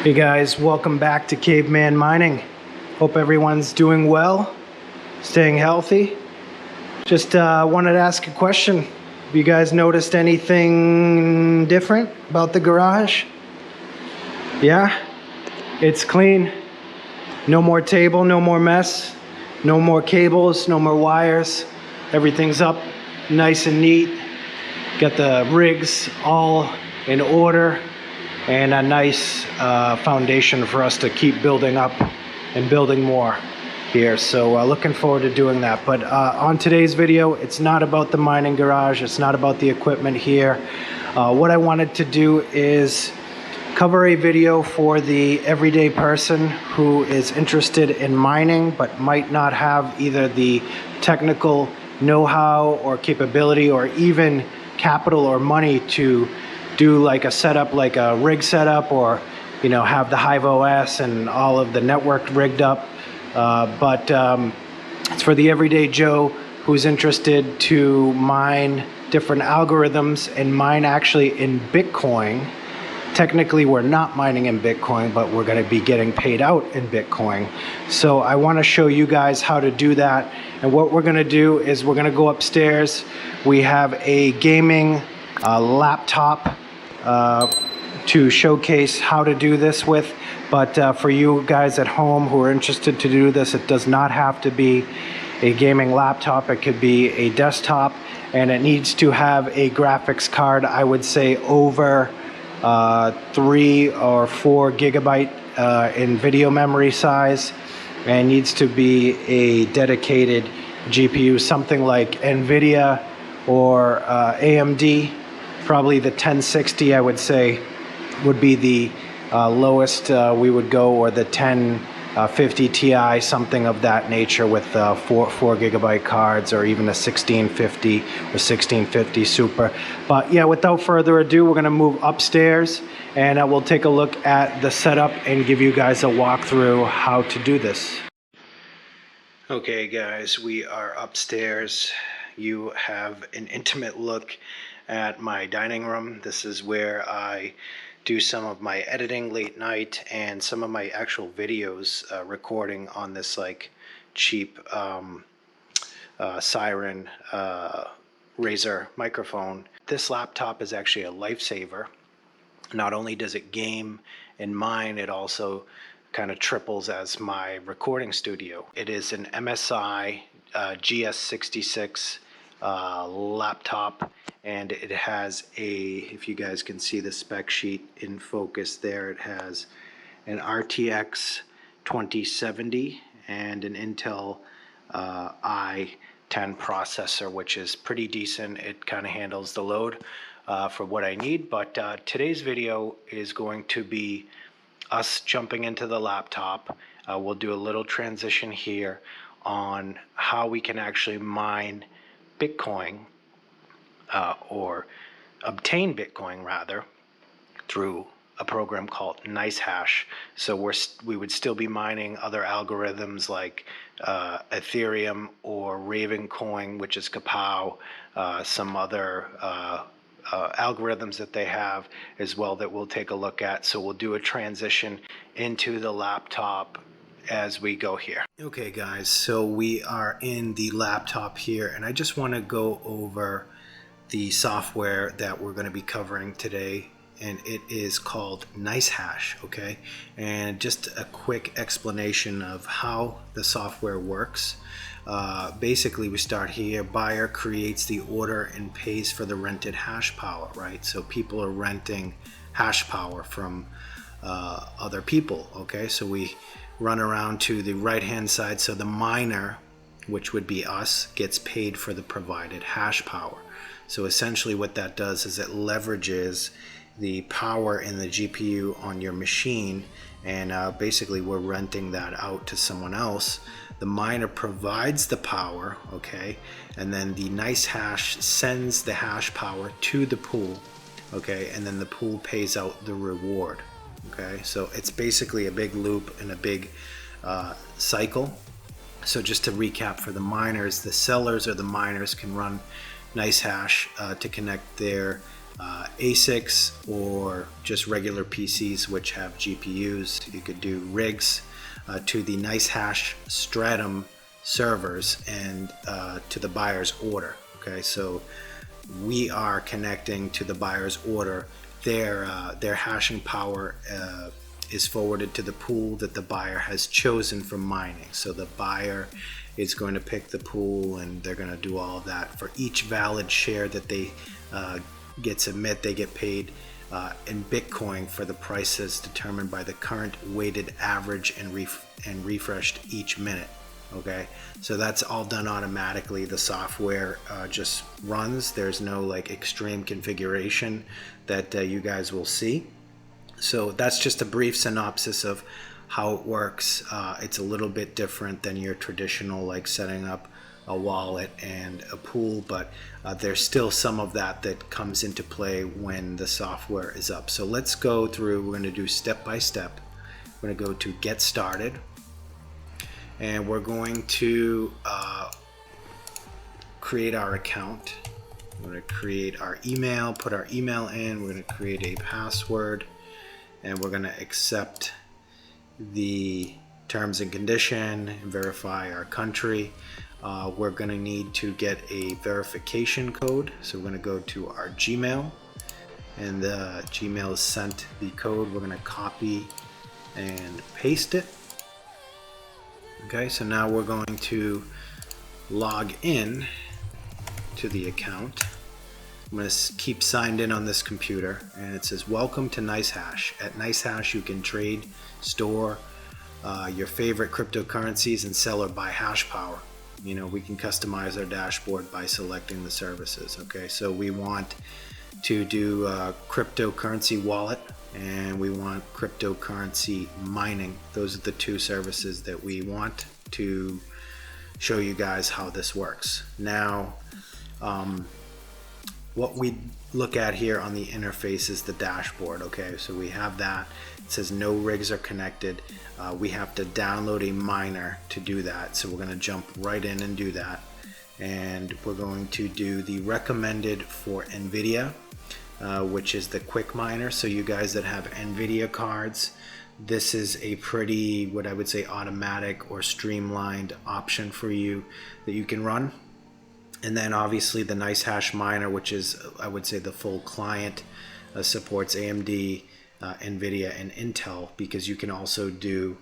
Hey guys, welcome back to Caveman Mining. Hope everyone's doing well, staying healthy. Just wanted to ask a question. Have you guys noticed anything different about the garage? Yeah, it's clean. No more table, no more mess, no more cables, no more wires. Everything's up nice and neat. Got the rigs all in order and a nice foundation for us to keep building up and building more here. So looking forward to doing that. But on today's video, it's not about the mining garage. It's not about the equipment here. What I wanted to do is cover a video for the everyday person who is interested in mining but might not have either the technical know-how or capability or even capital or money to do like a setup, like a rig setup, or have the Hive OS and all of the network rigged up. But it's for the everyday Joe who's interested to mine different algorithms and mine actually in Bitcoin. Technically, we're not mining in Bitcoin, but we're going to be getting paid out in Bitcoin. So I want to show you guys how to do that. And what we're going to do is we're going to go upstairs. We have a gaming laptop to showcase how to do this with. But for you guys at home who are interested to do this, it does not have to be a gaming laptop. It could be a desktop, and it needs to have a graphics card, I would say over 3 or 4 gigabyte in video memory size, and needs to be a dedicated GPU, something like NVIDIA or AMD. Probably the 1060, I would say, would be the lowest we would go, or the 1050 Ti, something of that nature, with 4 gigabyte cards, or even a 1650 or 1650 Super. But yeah, without further ado, we're going to move upstairs and we'll take a look at the setup and give you guys a walkthrough how to do this. Okay guys, we are upstairs. You have an intimate look at my dining room. This is where I do some of my editing late night and some of my actual videos, recording on this like cheap Siren Razer microphone. This laptop is actually a lifesaver. Not only does it game and mine, it also kind of triples as my recording studio. It is an MSI GS66 laptop, and it has if you guys can see the spec sheet in focus there, it has an RTX 2070 and an Intel i10 processor, which is pretty decent. It kind of handles the load for what I need. But today's video is going to be us jumping into the laptop. We'll do a little transition here on how we can actually mine Bitcoin, or obtain Bitcoin rather, through a program called Nicehash. So we would still be mining other algorithms like ETHEREUM or Ravencoin, which is Kapow, some other algorithms that they have as well that we'll take a look at. So we'll do a transition into the laptop as we go here. Okay guys, so we are in the laptop here, and I just want to go over the software that we're going to be covering today, and it is called Nicehash. Okay, and just a quick explanation of how the software works. Basically, we start here. Buyer creates the order and pays for the rented hash power, right? So people are renting hash power from other people. Okay, so we run around to the right hand side. So the miner, which would be us, gets paid for the provided hash power. So essentially what that does is it leverages the power in the GPU on your machine, and basically we're renting that out to someone else. The miner provides the power, okay, and then the Nicehash sends the hash power to the pool, okay, and then the pool pays out the reward. Okay, so it's basically a big loop and a big cycle. So just to recap for the miners, the sellers or the miners can run Nicehash to connect their ASICs or just regular PCs which have GPUs. You could do rigs to the Nicehash Stratum servers and to the buyer's order. Okay, so we are connecting to the buyer's order. Their hashing power is forwarded to the pool that the buyer has chosen for mining. So the buyer is going to pick the pool and they're going to do all of that. For each valid share that they submit, they get paid in Bitcoin for the prices determined by the current weighted average and refreshed each minute. Okay, so that's all done automatically. The software just runs. There's no like extreme configuration that you guys will see. So that's just a brief synopsis of how it works. It's a little bit different than your traditional like setting up a wallet and a pool, but there's still some of that comes into play when the software is up. So let's go through. We're going to do step by step. We're going to go to get started, and we're going to create our account. We're going to create our email, put our email in. We're going to create a password, and we're going to accept the terms and condition and verify our country. We're going to need to get a verification code. So we're going to go to our Gmail, and the Gmail is sent the code. We're going to copy and paste it. Okay, so now we're going to log in to the account. I'm going to keep signed in on this computer, and it says welcome to Nicehash. At Nicehash you can trade, store your favorite cryptocurrencies, and sell or buy hash power. You know, we can customize our dashboard by selecting the services. Okay, so we want to do cryptocurrency wallet, and we want cryptocurrency mining. Those are the two services that we want to show you guys how this works. Now, what we look at here on the interface is the dashboard. Okay, so we have that. It says no rigs are connected. We have to download a miner to do that. So we're going to jump right in and do that. And we're going to do the recommended for NVIDIA, which is the quick miner. So you guys that have NVIDIA cards, this is a pretty, what I would say, automatic or streamlined option for you that you can run. And then obviously the Nicehash Miner, which is, I would say, the full client, supports AMD, NVIDIA, and Intel, because you can also do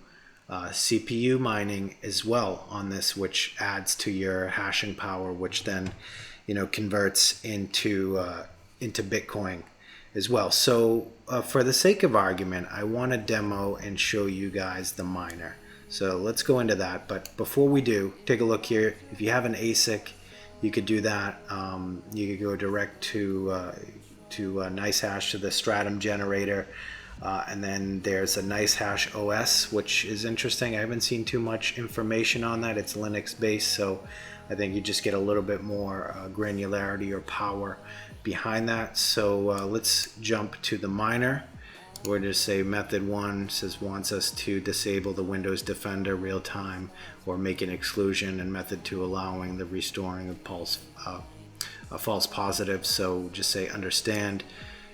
CPU mining as well on this, which adds to your hashing power, which then, you know, converts into Bitcoin as well. So for the sake of argument, I want to demo and show you guys the miner. So let's go into that. But before we do, take a look here. If you have an ASIC, you could do that. You could go direct to Nicehash, to the Stratum generator, and then there's a Nicehash OS, which is interesting. I haven't seen too much information on that. It's Linux based, so I think you just get a little bit more granularity or power behind that. So let's jump to the miner. We're going to say method 1 says wants us to disable the Windows Defender real time or make an exclusion, and method 2 allowing the restoring of false positives. So just say understand.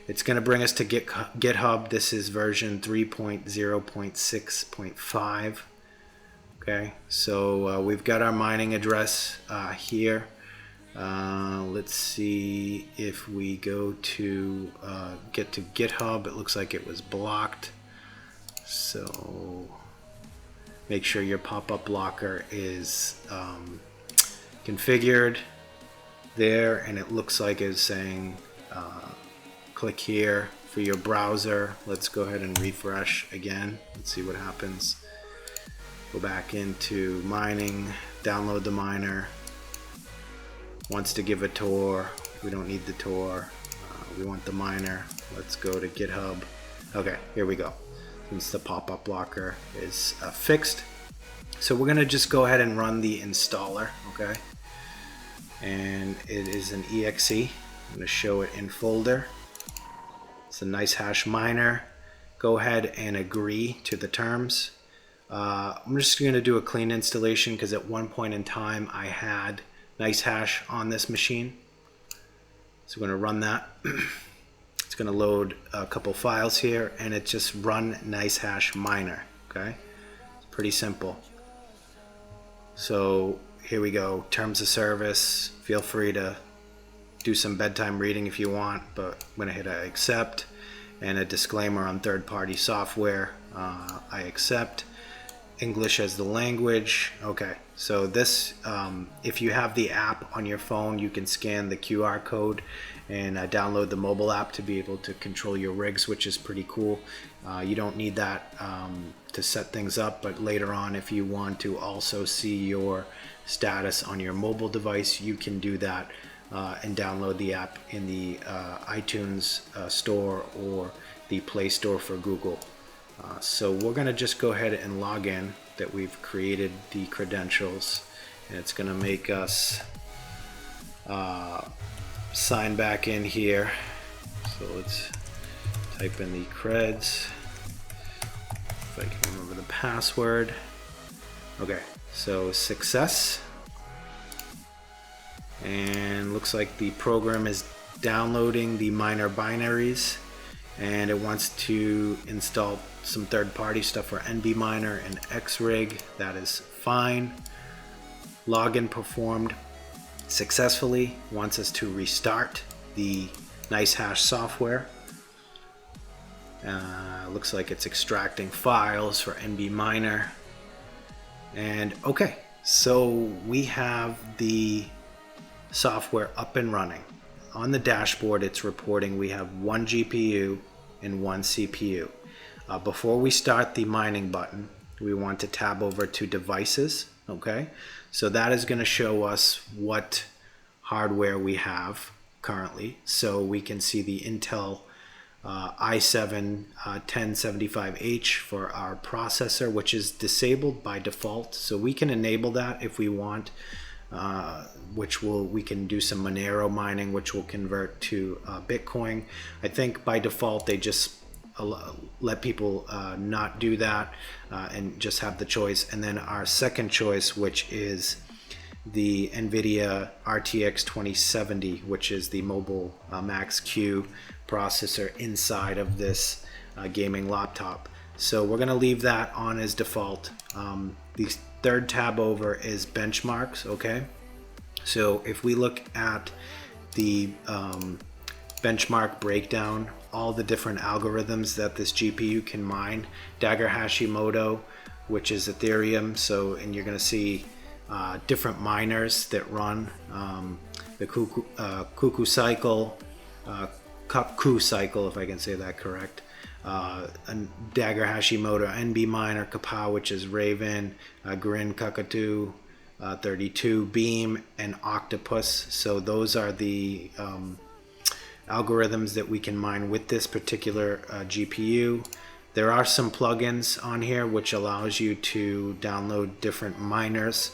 It's going to bring us to GitHub. This is version 3.0.6.5. Okay, so we've got our mining address here. Let's see if we go to get to GitHub. It looks like it was blocked. So make sure your pop-up blocker is configured there, and it looks like it's saying click here for your browser. Let's go ahead and refresh again. Let's see what happens. Go back into mining, download the miner. Wants to give a tour. We don't need the tour. We want the miner. Let's go to GitHub. Okay, here we go. Since the pop-up blocker is fixed. So we're gonna just go ahead and run the installer, okay? And it is an exe. I'm gonna show it in folder. It's a Nicehash Miner. Go ahead and agree to the terms. I'm just gonna do a clean installation because at one point in time I had Nicehash on this machine. So we're going to run that. It's going to load a couple files here, and it just run Nicehash Miner. Okay, it's pretty simple. So here we go. Terms of service. Feel free to do some bedtime reading if you want, but I'm going to hit accept, and a disclaimer on third-party software. I accept. English as the language. Okay, so this, if you have the app on your phone, you can scan the QR code and download the mobile app to be able to control your rigs, which is pretty cool. You don't need that to set things up, but later on, if you want to also see your status on your mobile device, you can do that and download the app in the iTunes store or the Play Store for Google. So we're going to just go ahead and log in that we've created the credentials, and it's going to make us sign back in here. So let's type in the creds if I can remember the password. Okay, so success, and looks like the program is downloading the miner binaries, and it wants to install some third-party stuff for NB Miner and Xrig. That is fine. Login performed successfully. Wants us to restart the Nicehash software. Looks like it's extracting files for NB Miner. And okay, so we have the software up and running. On the dashboard, it's reporting we have 1 GPU and 1 CPU. Before we start the mining button, we want to tab over to devices. Okay, so that is going to show us what hardware we have currently. So we can see the Intel i7 1075H for our processor, which is disabled by default. So we can enable that if we want, we can do some Monero mining, which will convert to Bitcoin. I think by default they just let people not do that and just have the choice. And then our second choice, which is the NVIDIA RTX 2070, which is the mobile Max-Q processor inside of this gaming laptop. So we're going to leave that on as default. The third tab over is benchmarks. Okay, so if we look at the benchmark breakdown, all the different algorithms that this GPU can mine, Dagger Hashimoto, which is Ethereum. So, and you're going to see different miners that run the Cuckoo cycle, Cuckoo cycle, if I can say that correct. Dagger Hashimoto, NB Miner, Kapow, which is Raven, Grin Kakadu, 32, Beam, and Octopus. So those are the algorithms that we can mine with this particular GPU. There are some plugins on here which allows you to download different miners,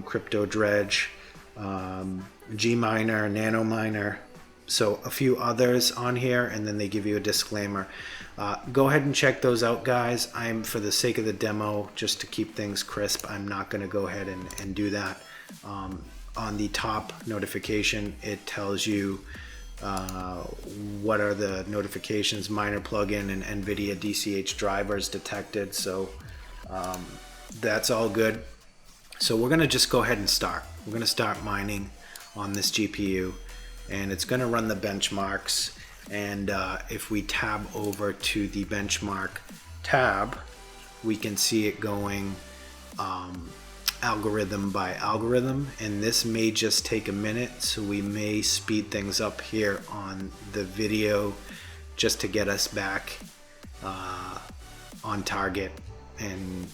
Crypto Dredge, Gminer, Nano Miner, so a few others on here, and then they give you a disclaimer. Go ahead and check those out, guys. I'm, for the sake of the demo, just to keep things crisp, I'm not going to go ahead and do that. On the top notification, it tells you what are the notifications, miner plugin and NVIDIA DCH drivers detected. So that's all good. So we're going to just go ahead and start. We're going to start mining on this GPU, and it's going to run the benchmarks. And if we tab over to the benchmark tab, we can see it going algorithm by algorithm, and this may just take a minute, so we may speed things up here on the video just to get us back on target and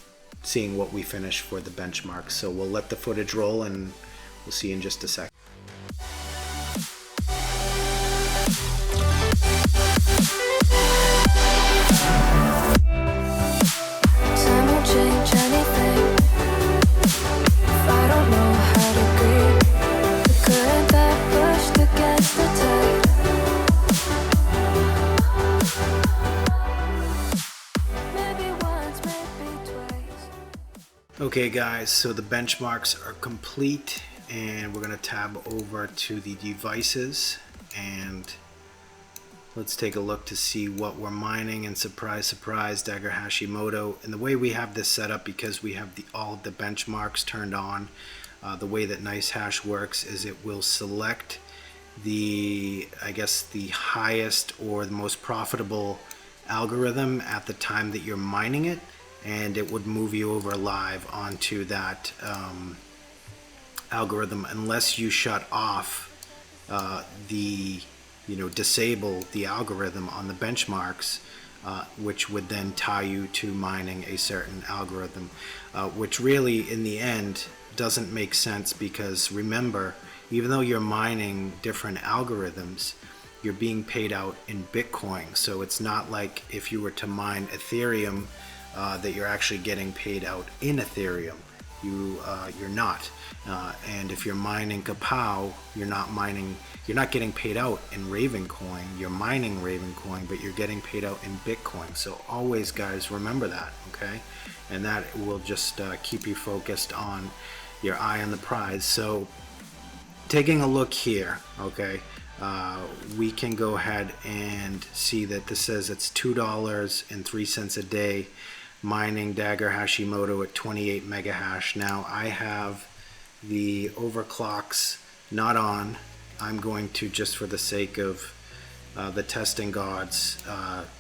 seeing what we finish for the benchmark. So we'll let the footage roll and we'll see you in just a second. Okay guys, so the benchmarks are complete, and we're going to tab over to the devices, and let's take a look to see what we're mining. And surprise, surprise, Dagger Hashimoto. And the way we have this set up, because we have all of the benchmarks turned on, the way that Nicehash works is it will select the, I guess, the highest or the most profitable algorithm at the time that you're mining it, and it would move you over live onto that algorithm, unless you shut off disable the algorithm on the benchmarks, which would then tie you to mining a certain algorithm, which really in the end doesn't make sense, because remember, even though you're mining different algorithms, you're being paid out in Bitcoin. So it's not like if you were to mine Ethereum that you're actually getting paid out in Ethereum. You're not. And if you're mining Kapow, you're not getting paid out in Raven coin. You're mining Raven coin, but you're getting paid out in Bitcoin. So always, guys, remember that, okay? And that will just keep you focused on your eye on the prize. So taking a look here, okay, we can go ahead and see that this says it's $2.03 a day mining Dagger Hashimoto at 28 mega hash. Now I have the overclocks not on. I'm going to, just for the sake of the testing gods,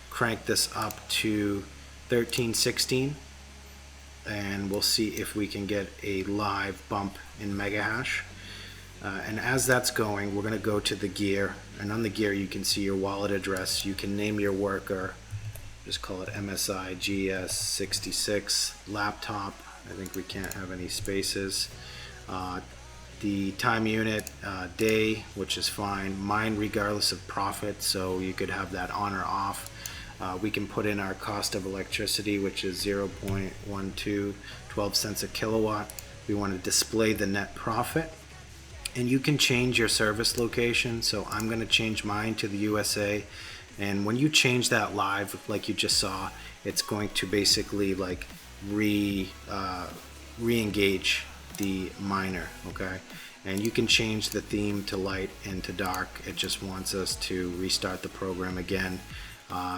crank this up to 1316, and we'll see if we can get a live bump in mega hash. And as that's going, we're going to go to the gear, and on the gear you can see your wallet address. You can name your worker, just call it MSI GS66 laptop. I think we can't have any spaces. The time unit, day, which is fine. Mine regardless of profit, so you could have that on or off. We can put in our cost of electricity, which is 0.12, 12 cents a kilowatt. We want to display the net profit. And you can change your service location. So I'm going to change mine to the USA. And when you change that live, like you just saw, it's going to basically like re-engage the miner, okay? And you can change the theme to light and to dark. It just wants us to restart the program again.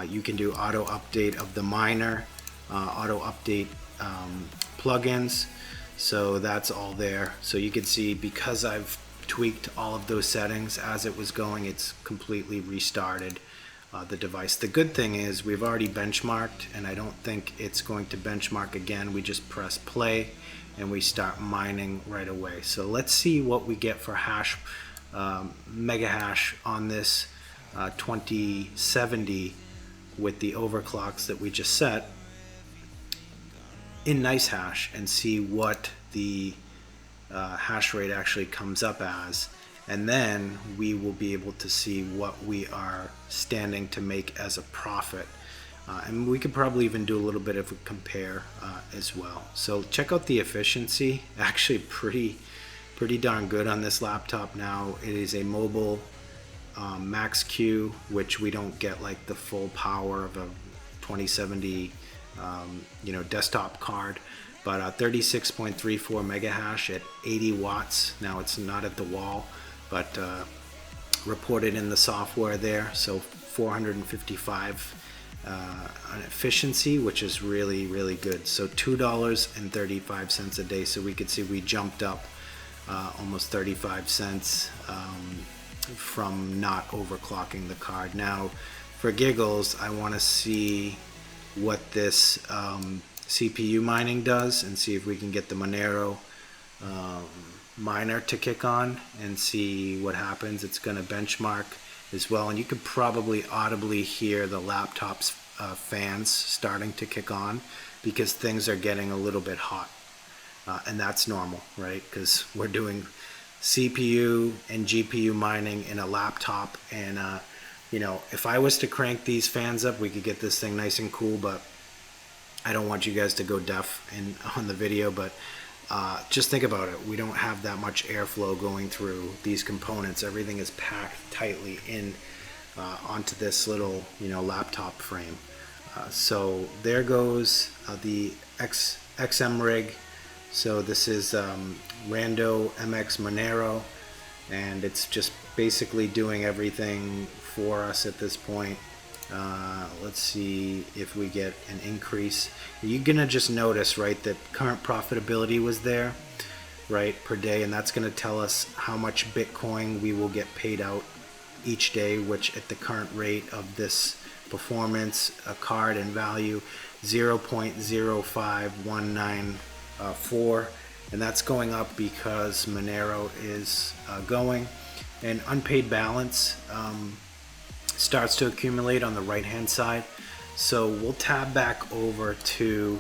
You can do auto update of the miner, auto update plugins. So that's all there. So you can see, because I've tweaked all of those settings as it was going, it's completely restarted the device. The good thing is we've already benchmarked, and I don't think it's going to benchmark again. We just press play and we start mining right away. So let's see what we get for hash, mega hash on this 2070 with the overclocks that we just set in Nicehash, and see what the hash rate actually comes up as, and then we will be able to see what we are standing to make as a profit. And we could probably even do a little bit of a compare as well. So check out the efficiency, actually pretty darn good on this laptop now. It is a mobile max Q, which we don't get like the full power of a 2070 desktop card, but 36.34 mega hash at 80 watts. Now it's not at the wall, but reported in the software there. So 455 on efficiency, which is really good. So $2.35 a day. So we could see we jumped up almost 35 cents from not overclocking the card. Now for giggles, I want to see what this CPU mining does, and see if we can get the Monero miner to kick on and see what happens. It's going to benchmark as well, and you could probably audibly hear the laptop's fans starting to kick on, because things are getting a little bit hot, and that's normal, right? Because we're doing CPU and GPU mining in a laptop, and if I was to crank these fans up, we could get this thing nice and cool, but I don't want you guys to go deaf on the video. But just think about it. We don't have that much airflow going through these components. Everything is packed tightly in onto this little laptop frame. So there goes the XM rig. So this is Rando MX Monero, and it's just basically doing everything for us at this point. Let's see if we get an increase. You're gonna just notice, right, that current profitability was there, right, per day, and that's gonna tell us how much Bitcoin we will get paid out each day, which at the current rate of this performance, a card and value, 0.05194, and that's going up because Monero is going, and unpaid balance starts to accumulate on the right hand side. So we'll tab back over to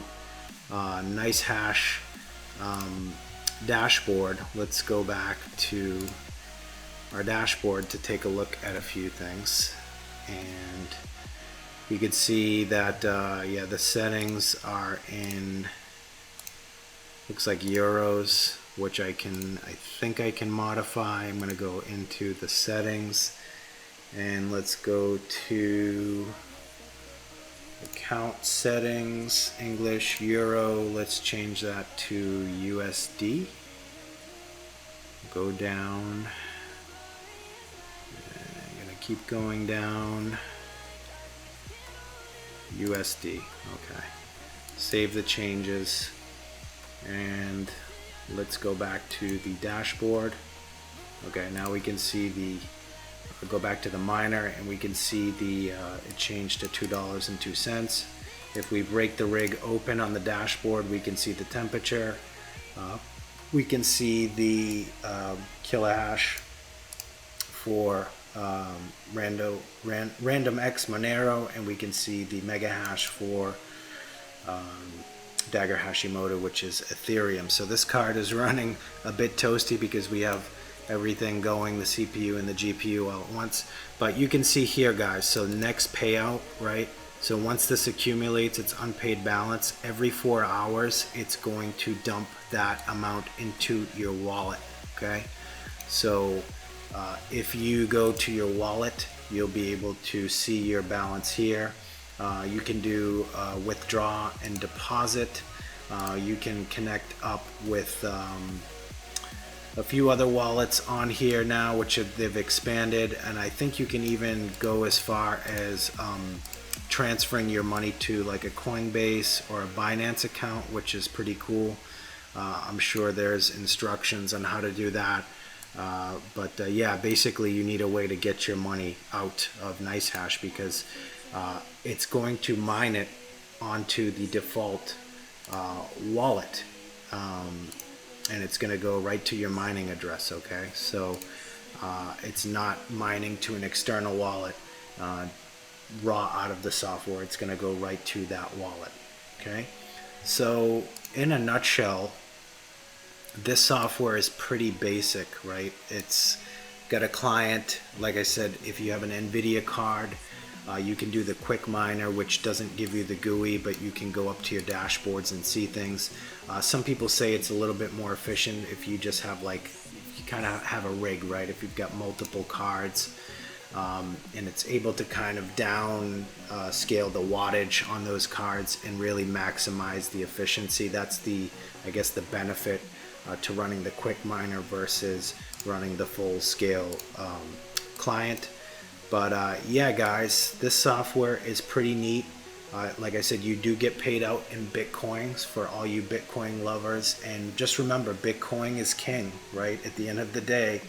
Nicehash dashboard. Let's go back to our dashboard to take a look at a few things, and you can see that yeah, the settings are in, looks like euros, which I think I can modify. I'm going to go into the settings, and let's go to account settings, English, Euro. Let's change that to USD. Go down. I'm going to keep going down. USD. Okay. Save the changes, and let's go back to the dashboard. Okay, now we can see the, go back to the miner, and we can see the it changed to $2.02. If we break the rig open on the dashboard, we can see the temperature. We can see the kilohash for random X Monero, and we can see the mega hash for Dagger Hashimoto, which is Ethereum. So this card is running a bit toasty because we have everything going, the CPU and the GPU all at once. But you can see here, guys, so the next payout, right? So once this accumulates, it's unpaid balance, every 4 hours, it's going to dump that amount into your wallet, okay? So if you go to your wallet, you'll be able to see your balance here. You can do withdraw and deposit. You can connect up with a few other wallets on here now, which they've expanded, and I think you can even go as far as transferring your money to like a Coinbase or a Binance account, which is pretty cool. I'm sure there's instructions on how to do that. But yeah, basically you need a way to get your money out of Nicehash, because it's going to mine it onto the default wallet, and it's going to go right to your mining address. Okay, so it's not mining to an external wallet raw out of the software. It's going to go right to that wallet. Okay, so in a nutshell, this software is pretty basic, right? It's got a client. Like I said, if you have an NVIDIA card, you can do the quick miner, which doesn't give you the GUI, but you can go up to your dashboards and see things. Some people say it's a little bit more efficient if you just have, like, you kind of have a rig, right? If you've got multiple cards, and it's able to kind of down scale the wattage on those cards and really maximize the efficiency. That's the, I guess, the benefit to running the quick miner versus running the full scale client. But yeah, guys, this software is pretty neat. Like I said, you do get paid out in Bitcoins for all you Bitcoin lovers. And just remember, Bitcoin is king, right? At the end of the day,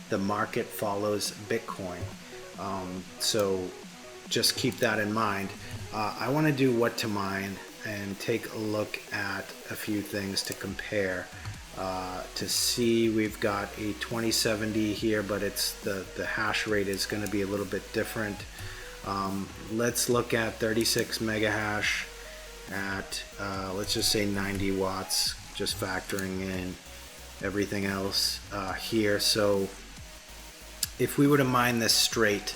the market follows Bitcoin. So just keep that in mind. I want to do what to mine and take a look at a few things to compare. To see, we've got a 2070 here, but it's the hash rate is going to be a little bit different. Let's look at 36 mega hash at let's just say 90 watts, just factoring in everything else here. So if we were to mine this straight,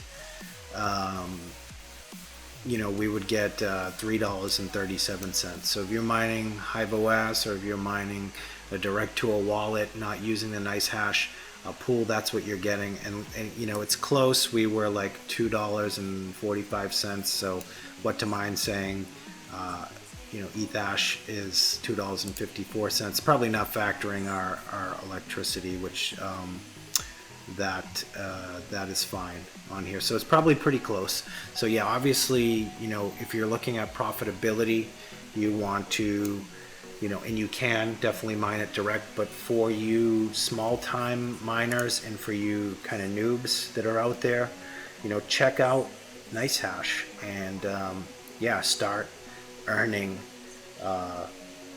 you know, we would get $3.37. So if you're mining Hive OS, or if you're mining a direct to a wallet, not using the Nicehash pool, that's what you're getting. And you know, it's close. We were like $2.45. So what to mine saying, you know, ETHAsh is $2.54. Probably not factoring our electricity, which that that is fine on here. So it's probably pretty close. So yeah, obviously, you know, if you're looking at profitability, you want to, you know, and you can definitely mine it direct, but for you small time miners and for you kind of noobs that are out there, you know, check out Nicehash and yeah, start earning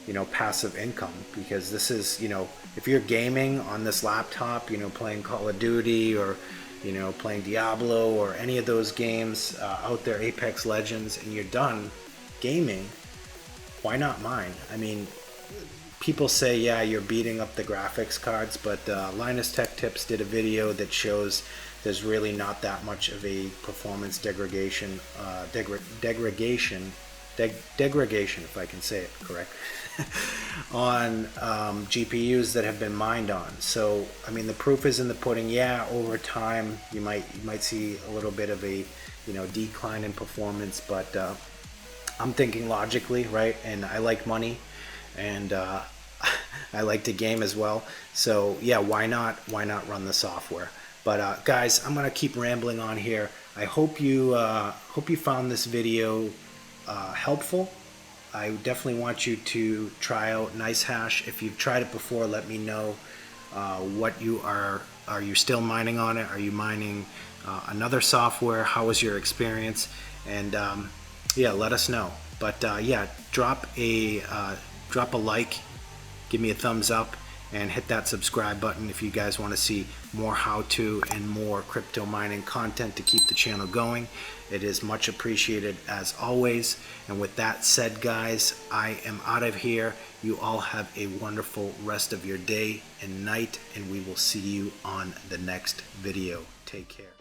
you know, passive income, because this is, you know, if you're gaming on this laptop, you know, playing Call of Duty or, you know, playing Diablo or any of those games out there, Apex Legends, and you're done gaming, why not mine? I mean, people say, yeah, you're beating up the graphics cards, but Linus Tech Tips did a video that shows there's really not that much of a performance degradation, degradation, if I can say it correct, on GPUs that have been mined on. So I mean, the proof is in the pudding. Yeah, over time you might see a little bit of a, you know, decline in performance, but I'm thinking logically, right? And I like money, and I like to game as well. So yeah, why not run the software? But guys, I'm gonna keep rambling on here. I hope you found this video helpful. I definitely want you to try out Nicehash. If you've tried it before, let me know what you are you still mining on it? Are you mining another software? How was your experience? And yeah, let us know. But yeah, drop a like, give me a thumbs up, and hit that subscribe button if you guys want to see more how-to and more crypto mining content to keep the channel going. It is much appreciated as always. And with that said, guys, I am out of here. You all have a wonderful rest of your day and night, and we will see you on the next video. Take care.